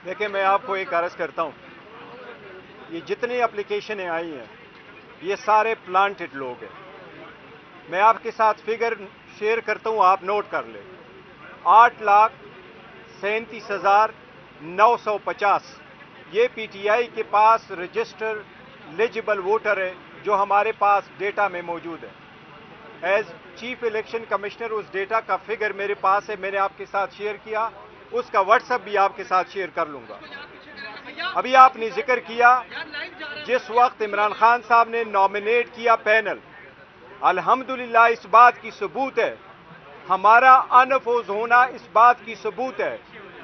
دیکھیں میں آپ کو ایک عرض کرتا ہوں، یہ جتنی اپلیکیشنیں آئی ہیں یہ سارے پلانٹڈ لوگ ہیں. میں آپ کے ساتھ فگر شیئر کرتا ہوں، آپ نوٹ کر لیں. 8,37,950 یہ پی ٹی آئی کے پاس رجسٹر لیجبل ووٹر ہے جو ہمارے پاس ڈیٹا میں موجود ہے. ایز چیف الیکشن کمشنر اس ڈیٹا کا فگر میرے پاس ہے، میں نے آپ کے ساتھ شیئر کیا، اس کا واٹس ایپ بھی آپ کے ساتھ شیئر کر لوں گا. ابھی آپ نے ذکر کیا جس وقت عمران خان صاحب نے نامینیٹ کیا پینل، الحمدللہ اس بات کی ثبوت ہے، ہمارا انفوز ہونا اس بات کی ثبوت ہے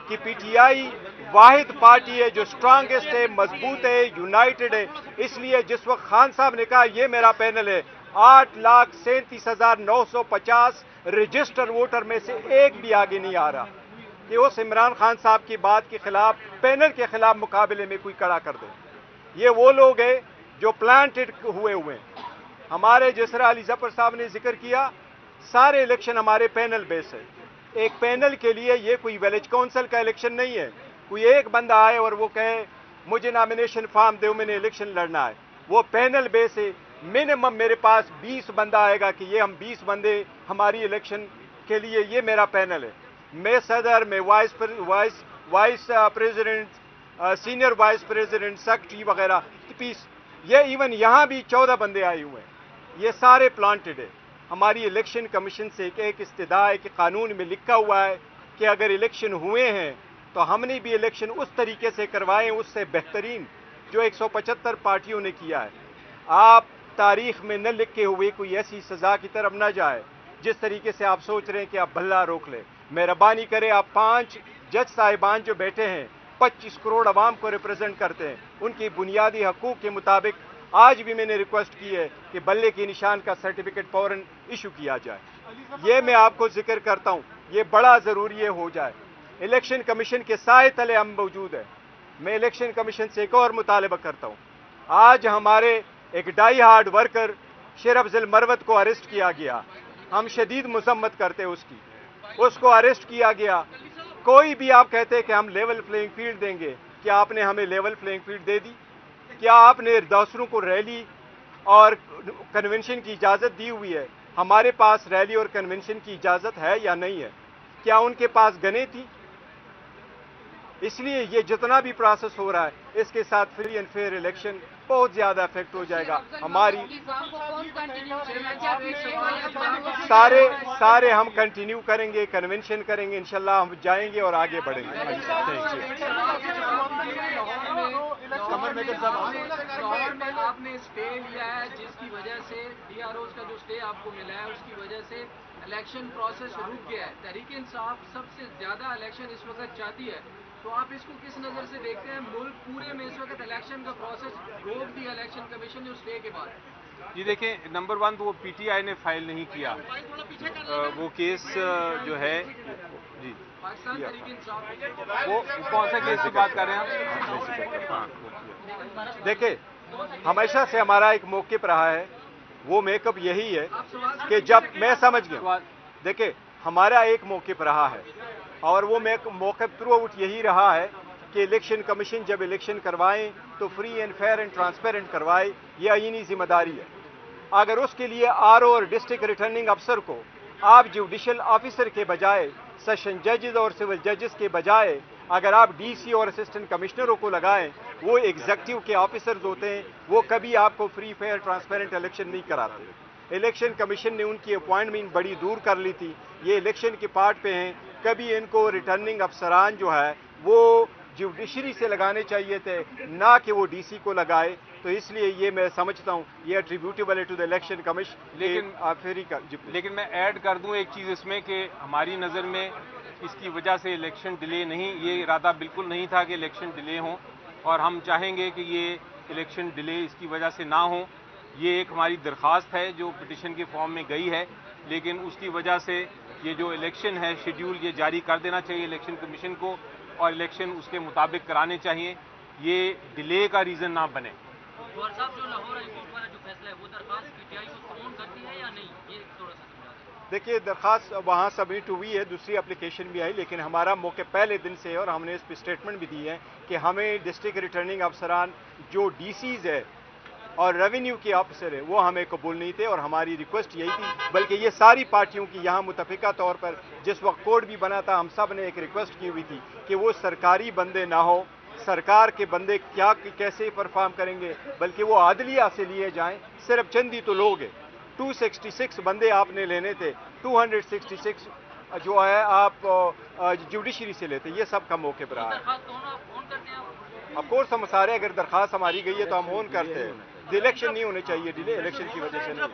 کہ پی ٹی آئی واحد پارٹی ہے جو اسٹرانگسٹ ہے، مضبوط ہے، یونائٹڈ ہے. اس لیے جس وقت خان صاحب نے کہا یہ میرا پینل ہے، 8,37,950 رجسٹر ووٹر میں سے ایک بھی آگے نہیں آ رہا کہ اس عمران خان صاحب کی بات کے خلاف پینل کے خلاف مقابلے میں کوئی کڑا کر دے. یہ وہ لوگ ہیں جو پلانٹڈ ہوئے ہیں. ہمارے جس طرح علی ظفر صاحب نے ذکر کیا، سارے الیکشن ہمارے پینل بیس ہے. ایک پینل کے لیے یہ کوئی ویلیج کونسل کا الیکشن نہیں ہے، کوئی ایک بندہ آئے اور وہ کہے مجھے نامینیشن فارم دو میں نے الیکشن لڑنا ہے. وہ پینل بیس ہے. منیمم میرے پاس 20 بندہ آئے گا کہ یہ ہم 20 بندے ہماری الیکشن کے لیے یہ میرا پینل ہے. میں صدر، میں vice president, senior vice president, secretary وغیرہ، پیس، یہ ایون یہاں بھی 14 بندے آئے ہوئے ہیں. یہ سارے پلانٹڈ ہے. ہماری الیکشن کمیشن سے ایک استدعا ہے کہ قانون میں لکھا ہوا ہے کہ اگر الیکشن ہوئے ہیں تو ہم نے بھی الیکشن اس طریقے سے کروائے اس سے بہترین جو 175 پارٹیوں نے کیا ہے. آپ تاریخ میں نہ لکھے ہوئے کوئی ایسی سزا کی طرف نہ جائے جس طریقے سے آپ سوچ رہے ہیں کہ آپ بھلا روک لیں. مہربانی کرے، آپ 5 جج صاحبان جو بیٹھے ہیں 25 کروڑ عوام کو ریپرزینٹ کرتے ہیں، ان کی بنیادی حقوق کے مطابق آج بھی میں نے ریکویسٹ کی ہے کہ بلے کے نشان کا سرٹیفکیٹ فوراً ایشو کیا جائے. یہ میں آپ کو ذکر کرتا ہوں، یہ بڑا ضروری ہو جائے. الیکشن کمیشن کے سائے تلے ہم موجود ہیں. میں الیکشن کمیشن سے ایک اور مطالبہ کرتا ہوں. آج ہمارے ایک ڈائی ہارڈ ورکر شیر افضل مروت کو اریسٹ کیا گیا. ہم شدید مذمت کرتے اس کی. اس کو اریسٹ کیا گیا. کوئی بھی آپ کہتے کہ ہم لیول پلینگ فیلڈ دیں گے، کیا آپ نے ہمیں لیول پلینگ فیلڈ دے دی؟ کیا آپ نے دوسروں کو ریلی اور کنونشن کی اجازت دی ہوئی ہے؟ ہمارے پاس ریلی اور کنونشن کی اجازت ہے یا نہیں ہے؟ کیا ان کے پاس گنیں تھی؟ اس لیے یہ جتنا بھی پروسیس ہو رہا ہے اس کے ساتھ فری اینڈ فیئر الیکشن بہت زیادہ افیکٹ ہو جائے گا. ہماری سارے ہم کنٹینیو کریں گے، کنونشن کریں گے، انشاءاللہ ہم جائیں گے اور آگے بڑھیں گے. آپ نے اسٹے لیا ہے جس کی وجہ سے ڈی آر اوز کا جو اسٹے آپ کو ملا ہے اس کی وجہ سے الیکشن پروسیس رک گیا ہے. تحریک انصاف سب سے زیادہ الیکشن اس وقت چاہتی ہے، تو آپ اس کو کس نظر سے دیکھتے ہیں؟ ملک پورے میں اس وقت الیکشن کا پروسیس روک دیا الیکشن کمیشن نے اس اسٹے کے بعد. جی دیکھیں، نمبر 1 تو وہ پی ٹی آئی نے فائل نہیں کیا وہ کیس جو ہے. جی پاکستان تحریک انصاف وہ کون سا کیس کی بات کر رہے ہیں آپ؟ دیکھیں، ہمیشہ سے ہمارا ایک موقف رہا ہے، وہ میک اپ یہی ہے کہ جب میں سمجھ گیا. دیکھیں، ہمارا ایک موقف رہا ہے اور وہ موقف تھرو آؤٹ یہی رہا ہے کہ الیکشن کمیشن جب الیکشن کروائیں تو free and fair and transparent کروائے، یہ آئینی ذمہ داری ہے. اگر اس کے لیے آر او اور ڈسٹرکٹ ریٹرننگ افسر کو آپ جوڈیشل آفیسر کے بجائے، سیشن ججز اور سول ججز کے بجائے اگر آپ ڈی سی اور اسسٹنٹ کمشنروں کو لگائیں، وہ ایگزیکٹو کے آفیسرز ہوتے ہیں، وہ کبھی آپ کو فری فیئر ٹرانسپیرنٹ الیکشن نہیں کراتے. الیکشن کمیشن نے ان کی اپوائنٹمنٹ بڑی دور کر لی تھی، یہ الیکشن کے پارٹ پہ ہیں. کبھی ان کو ریٹرننگ افسران جو ہے وہ جوڈیشری سے لگانے چاہیے تھے، نہ کہ وہ ڈی سی کو لگائے. تو اس لیے یہ میں سمجھتا ہوں یہ ایٹریبیوٹیبل ہے ٹو دا الیکشن کمیشن. لیکن میں ایڈ کر دوں ایک چیز اس میں کہ ہماری نظر میں اس کی وجہ سے الیکشن ڈیلے نہیں، یہ ارادہ بالکل نہیں تھا کہ الیکشن ڈیلے ہوں، اور ہم چاہیں گے کہ یہ الیکشن ڈیلے اس کی وجہ سے نہ ہوں. یہ ایک ہماری درخواست ہے جو پٹیشن کے فارم میں گئی ہے، لیکن اس کی وجہ سے یہ جو الیکشن ہے شیڈیول یہ جاری کر دینا چاہیے الیکشن کمیشن کو، اور الیکشن اس کے مطابق کرانے چاہیے، یہ ڈیلے کا ریزن نہ بنے. جوہر صاحب، جو لاہور ہائی کورٹ والا جو فیصلہ ہے وہ درخواست پی ٹی آئی کو فون کرتی ہے یا نہیں؟ یہ تھوڑا سا سمجھا دیں. دیکھیے درخواست وہاں سبمٹ ہوئی ہے, دوسری اپلیکیشن بھی آئی, لیکن ہمارا موقع پہلے دن سے ہے اور ہم نے اس پہ اسٹیٹمنٹ بھی دی ہے کہ ہمیں ڈسٹرکٹ ریٹرننگ افسران جو ڈی سیز ہے اور ریونیو کے آفیسر ہیں وہ ہمیں قبول نہیں تھے, اور ہماری ریکویسٹ یہی تھی, بلکہ یہ ساری پارٹیوں کی یہاں متفقہ طور پر جس وقت کوڈ بھی بنا تھا ہم سب نے ایک ریکویسٹ کی ہوئی تھی کہ وہ سرکاری بندے نہ ہو, سرکار کے بندے کیا کیسے پرفارم کریں گے, بلکہ وہ عدلیہ سے لیے جائیں. صرف چند ہی تو لوگ ہیں, 266 بندے آپ نے لینے تھے, 266 جو ہے آپ جوڈیشری سے لیتے, یہ سب کا موقع پر آیا. آف کورس ہم سارے, اگر درخواست ہماری گئی ہے تو ہم اون کرتے ہیں. الیکشن نہیں ہونے چاہیے, ڈیلے الیکشن کی وجہ سے نہیں.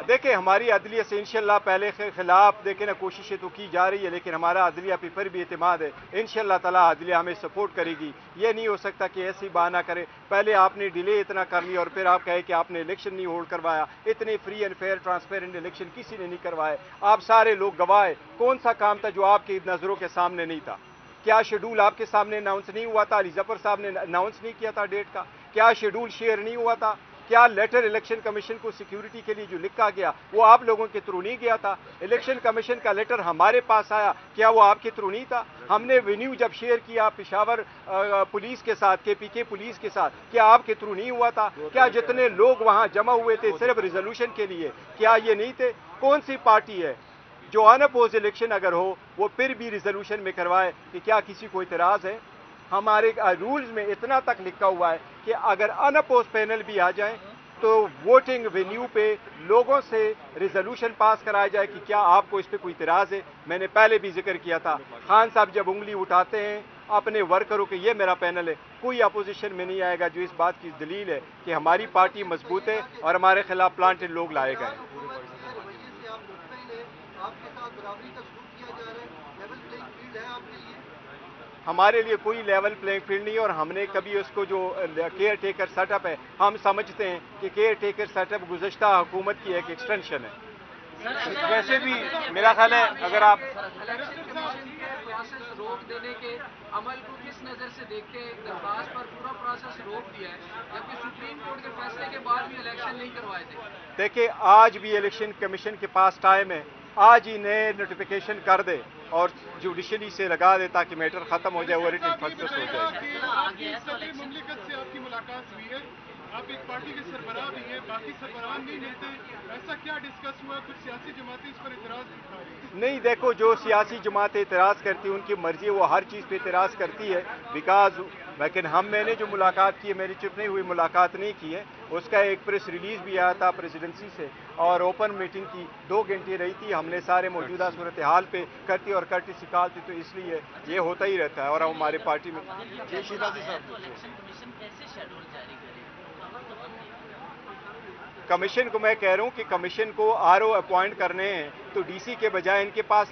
دیکھیں ہماری عدلیہ سے انشاءاللہ پہلے خلاف دیکھیں نا کوششیں تو کی جا رہی ہے, لیکن ہمارا عدلیہ پہ پھر بھی اعتماد ہے. انشاءاللہ تعالیٰ عدلیہ ہمیں سپورٹ کرے گی. یہ نہیں ہو سکتا کہ ایسی بہانہ کرے, پہلے آپ نے ڈیلے اتنا کر لیا اور پھر آپ کہے کہ آپ نے الیکشن نہیں ہولڈ کروایا. اتنے free and fair transparent election کسی نے نہیں کروائے. آپ سارے لوگ گواہ ہیں. کون سا کام تھا جو آپ کی نظروں کے سامنے نہیں تھا؟ کیا شیڈول آپ کے سامنے اناؤنس نہیں ہوا تھا؟ علی ظفر صاحب نے اناؤنس نہیں کیا تھا ڈیٹ کا؟ کیا شیڈول شیئر نہیں ہوا تھا؟ کیا لیٹر الیکشن کمیشن کو سیکیورٹی کے لیے جو لکھا گیا وہ آپ لوگوں کے تھرو نہیں گیا تھا؟ الیکشن کمیشن کا لیٹر ہمارے پاس آیا, کیا وہ آپ کے تھرو نہیں تھا؟ ہم نے وینیو جب شیئر کیا پشاور پولیس کے ساتھ, کے پی کے پولیس کے ساتھ, کیا آپ کے تھرو نہیں ہوا تھا؟ کیا جتنے لوگ وہاں جمع ہوئے تھے صرف ریزولوشن کے لیے, کیا یہ نہیں تھے؟ کون سی پارٹی ہے جو ان اپوز الیکشن اگر ہو وہ پھر بھی ریزولوشن میں کروائے؟ کہ کیا کسی کو اعتراض ہے؟ ہمارے رولز میں اتنا تک لکھا ہوا ہے کہ اگر ان اپوز پینل بھی آ جائیں تو ووٹنگ وینیو پہ لوگوں سے ریزولوشن پاس کرایا جائے کہ کیا آپ کو اس پہ کوئی اعتراض ہے. میں نے پہلے بھی ذکر کیا تھا, خان صاحب جب انگلی اٹھاتے ہیں اپنے ورکروں کے یہ میرا پینل ہے, کوئی اپوزیشن میں نہیں آئے گا, جو اس بات کی دلیل ہے کہ ہماری پارٹی مضبوط ہے اور ہمارے خلاف پلانٹڈ لوگ لائے گئے. ہمارے لیے کوئی لیول پلینگ فیلڈ نہیں, اور ہم نے کبھی اس کو جو کیئر ٹیکر سیٹ اپ ہے, ہم سمجھتے ہیں کہ کیئر ٹیکر سیٹ اپ گزشتہ حکومت کی ایک ایکسٹینشن ہے. ویسے بھی میرا خیال ہے اگر آپ الیکشن کمیشن کے پروسیس روک دینے کے عمل کو کس نظر سے دیکھتے ہیں؟ درخواست پر پورا پروسیس روک دیا ہے, جبکہ سپریم کورٹ کے فیصلے کے بعد بھی الیکشن نہیں کروائے تھے. دیکھیں آج بھی الیکشن کمیشن کے پاس ٹائم ہے, آج ہی نئے نوٹیفیکیشن کر دے اور جوڈیشلی سے لگا دے تاکہ میٹر ختم ہو جائے, وہ ریٹن سکسیس ہو جائے. مملکت سے آپ کی ملاقات ہوئی ہے, آپ ایک پارٹی کے سربراہ بھی ہیں, باقی سربراہ نہیں ملتے, ایسا کیا ڈسکس ہوا؟ کچھ سیاسی جماعتیں اس پر اعتراض دکھا رہی ہیں. نہیں, دیکھو جو سیاسی جماعتیں اعتراض کرتی ہیں ان کی مرضی ہے, وہ ہر چیز پہ اعتراض کرتی ہے بیکاز, لیکن میں نے جو ملاقات کی ہے, میری چپ نہیں ہوئی ملاقات نہیں کی ہے, اس کا ایک پریس ریلیز بھی آیا تھا پریزیڈنسی سے, اور اوپن میٹنگ کی 2 گھنٹے رہی تھی. ہم نے سارے موجودہ صورتحال پہ کرتی اور کرتی سکھالتی, تو اس لیے یہ ہوتا ہی رہتا ہے. اور ہمارے پارٹی میں کمیشن کو میں کہہ رہا ہوں کہ کمیشن کو RO اپوائنٹ کرنے ہیں تو DC کے بجائے ان کے پاس